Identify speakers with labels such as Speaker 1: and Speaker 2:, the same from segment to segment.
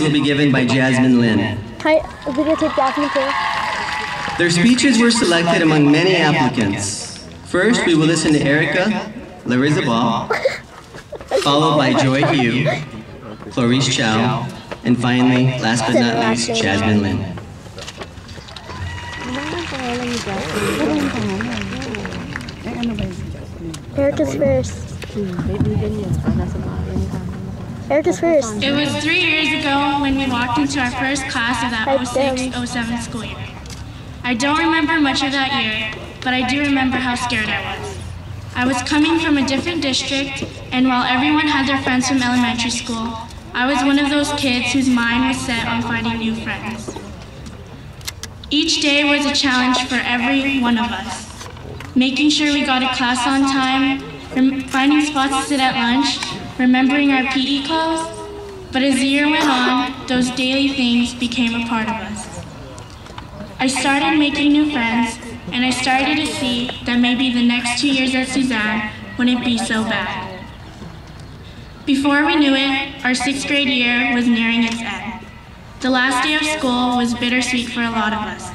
Speaker 1: will be given by Jasmine Lynn.
Speaker 2: Hi, are we going to take Jasmine too?
Speaker 1: Their speeches were selected among many applicants. First, we will listen to Erica, Larissa Ball, followed by Joy Hugh, Clarice Chow, and finally, last but not least, Jasmine Lynn.
Speaker 2: Erica's first. Erica's first.
Speaker 3: It was 3 years ago when we walked into our first class of that 06-07 school year. I don't remember much of that year, but I do remember how scared I was. I was coming from a different district, and while everyone had their friends from elementary school, I was one of those kids whose mind was set on finding new friends. Each day was a challenge for every one of us. Making sure we got to class on time, finding spots to sit at lunch, remembering our PE clothes. But as the year went on, those daily things became a part of us. I started making new friends, and I started to see that maybe the next 2 years at Suzanne wouldn't be so bad. Before we knew it, our 6th grade year was nearing its end. The last day of school was bittersweet for a lot of us.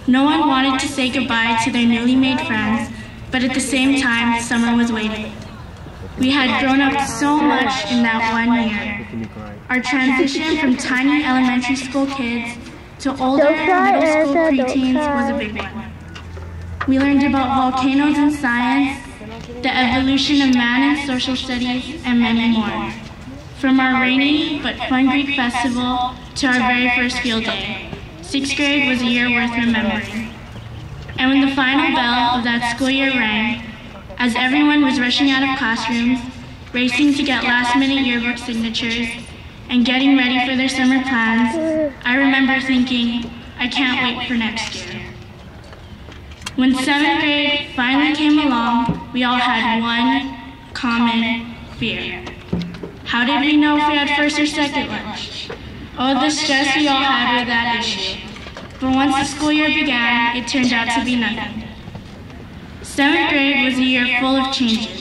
Speaker 3: No one wanted to say goodbye to their newly made friends, but at the same time, summer was waiting. We had grown up so much in that 1 year. Our transition from tiny elementary school kids to older middle school preteens was a big one. We learned about volcanoes and science, the evolution of man and social studies, and many more. From our rainy but fun Greek festival to our very first field day, 6th grade was a year worth remembering. And when the final bell of that school year rang, as everyone was rushing out of classrooms, racing to get last-minute yearbook signatures, and getting ready for their summer plans, I remember thinking, I can't wait for next year. When 7th grade finally came along, we all had one common fear. How did we know if we had first or second lunch? Oh, the stress we all had with that issue. But once the school year began, it turned out to be nothing. 7th grade was a year full of changes.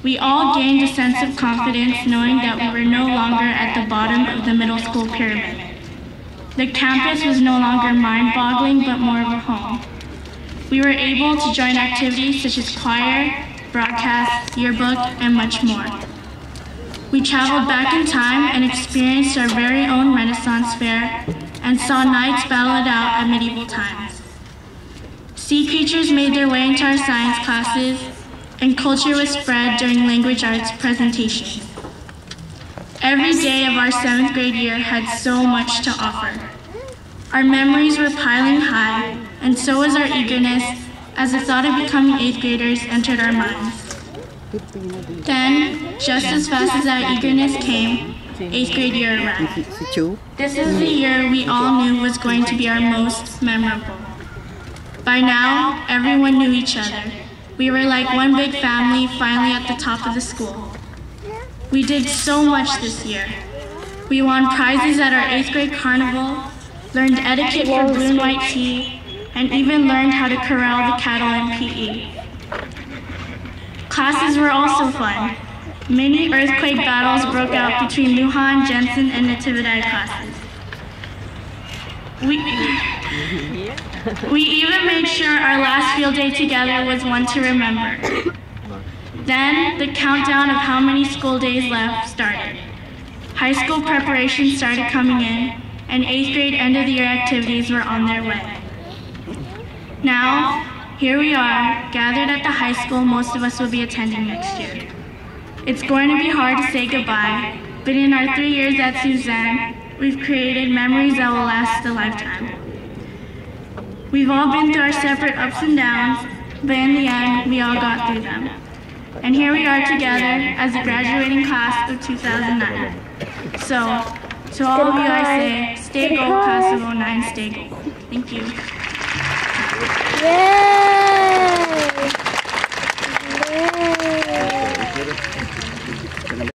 Speaker 3: We all gained a sense of confidence knowing that we were no longer at the bottom of the middle school pyramid. The campus was no longer mind-boggling, but more of a home. We were able to join activities such as choir, broadcast, yearbook, and much more. We traveled back in time and experienced our very own Renaissance fair and saw knights battle it out at medieval times. Sea creatures made their way into our science classes, and culture was spread during language arts presentations. Every day of our 7th grade year had so much to offer. Our memories were piling high, and so was our eagerness as the thought of becoming 8th graders entered our minds. Then, just as fast as that eagerness came, 8th grade year arrived. This is the year we all knew was going to be our most memorable. By now, everyone knew each other. We were like one big family finally at the top of the school. We did so much this year. We won prizes at our 8th grade carnival, learned etiquette for blue and white tea, and even learned how to corral the cattle in PE. Classes were also fun. Mini earthquake battles broke out between Lujan, Jensen, and Natividad classes. We even made sure our last field day together was one to remember. Then, the countdown of how many school days left started. High school preparations started coming in, and 8th grade end-of-the-year activities were on their way. Now, here we are, gathered at the high school most of us will be attending next year. It's going to be hard to say goodbye, but in our 3 years at Suzanne, we've created memories that will last a lifetime. We've all been through our separate ups and downs, but in the end, we all got through them. And here we are together as the graduating class of 2009. So, to all of you I say, stay gold, class of 09, stay gold. Thank you.
Speaker 2: Yeah.